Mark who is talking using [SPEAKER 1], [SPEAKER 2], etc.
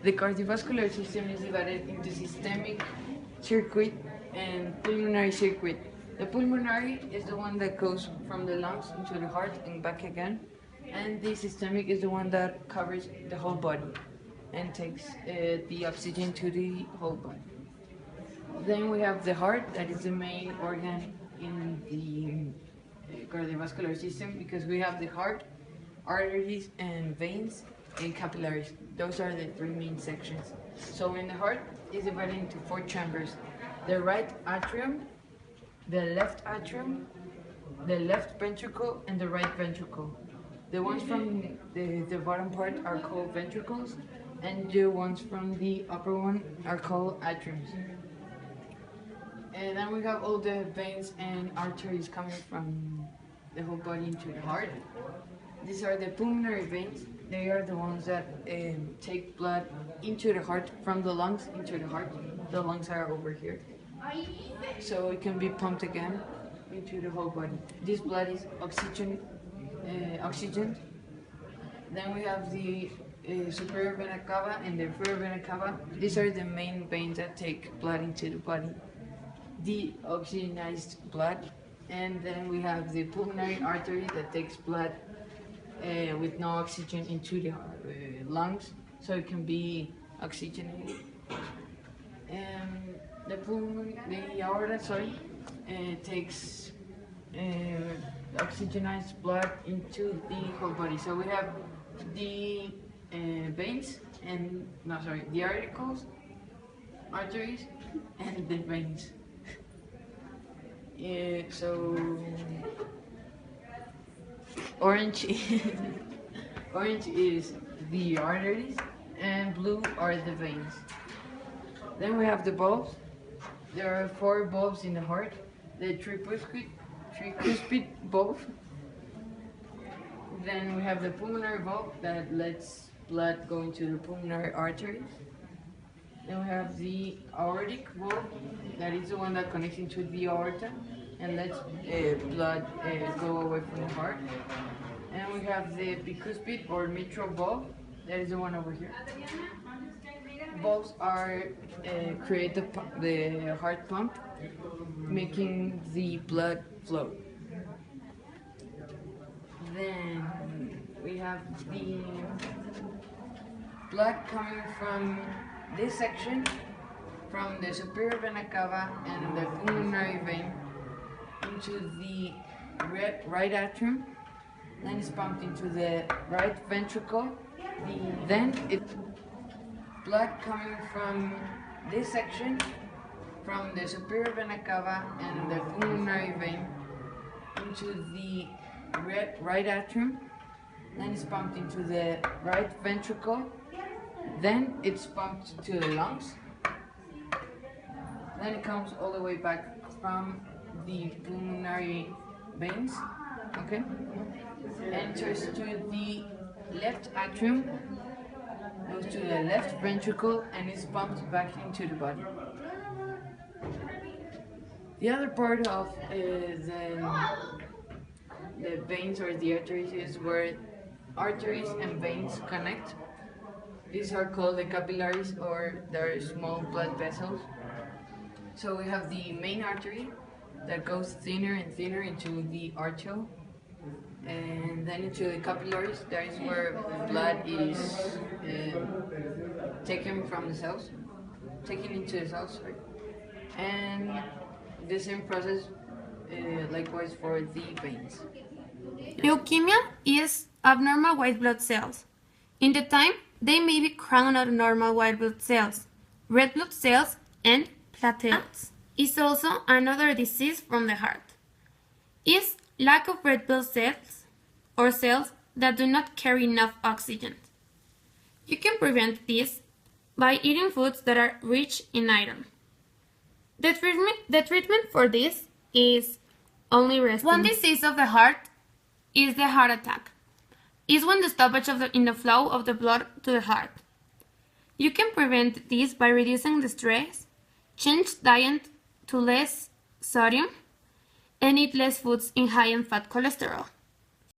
[SPEAKER 1] The cardiovascular system is divided into systemic circuit and pulmonary circuit. The pulmonary is the one that goes from the lungs into the heart and back again, and the systemic is the one that covers the whole body and takes the oxygen to the whole body. Then we have the heart, that is the main organ in the cardiovascular system, because we have the heart, arteries and veins and capillaries. Those are the three main sections. So in the heart is divided into four chambers: the right atrium, the left atrium, the left ventricle, and the right ventricle. The ones from the bottom part are called ventricles, and the ones from the upper one are called atriums. And then we have all the veins and arteries coming from the whole body into the heart. These are the pulmonary veins. They are the ones that take blood into the heart, from the lungs into the heart. The lungs are over here, so it can be pumped again into the whole body. This blood is oxygened. Then we have the superior vena cava and the inferior vena cava. These are the main veins that take blood into the body, the oxygenized blood. And then we have the pulmonary artery that takes blood with no oxygen into the lungs, so it can be oxygenated. The aorta, takes oxygenized blood into the whole body. So we have the veins and the arteries, and the veins. So orange is the arteries, and blue are the veins. Then we have the bulbs. There are four bulbs in the heart: the tricuspid bulb. Then we have the pulmonary bulb that lets blood go into the pulmonary arteries. Then we have the aortic bulb, that is the one that connects into the aorta and lets blood go away from the heart. And we have the bicuspid or mitral bulb, that is the one over here. Bulbs create the heart pump, making the blood flow. Then we have the blood coming from this section, from the superior vena cava and the pulmonary vein, into the right atrium. Then it's pumped into the right ventricle. Then it's blood coming from this section, from the superior vena cava and the pulmonary vein, into the right atrium. Then it's pumped into the right ventricle. Then it's pumped to the lungs. Then it comes all the way back from the pulmonary veins, enters to the left atrium, goes to the left ventricle, and is pumped back into the body. The other part of the veins or the arteries is where arteries and veins connect. These are called the capillaries, or they're small blood vessels. So we have the main artery that goes thinner and thinner into the arteriole, and then into the capillaries. That is where blood is taken from the cells, taken into the cells, and the same process likewise for the veins.
[SPEAKER 2] Leukemia is abnormal white blood cells. In the time, they may be crowned out normal white blood cells, red blood cells, and platelets. Is also another disease from the heart. Is lack of red blood cells, or cells that do not carry enough oxygen. You can prevent this by eating foods that are rich in iron. The treatment for this is only resting. One disease of the heart is the heart attack. Is when the stoppage in the flow of the blood to the heart. You can prevent this by reducing the stress, change diet to less sodium, and eat less foods high in fat cholesterol.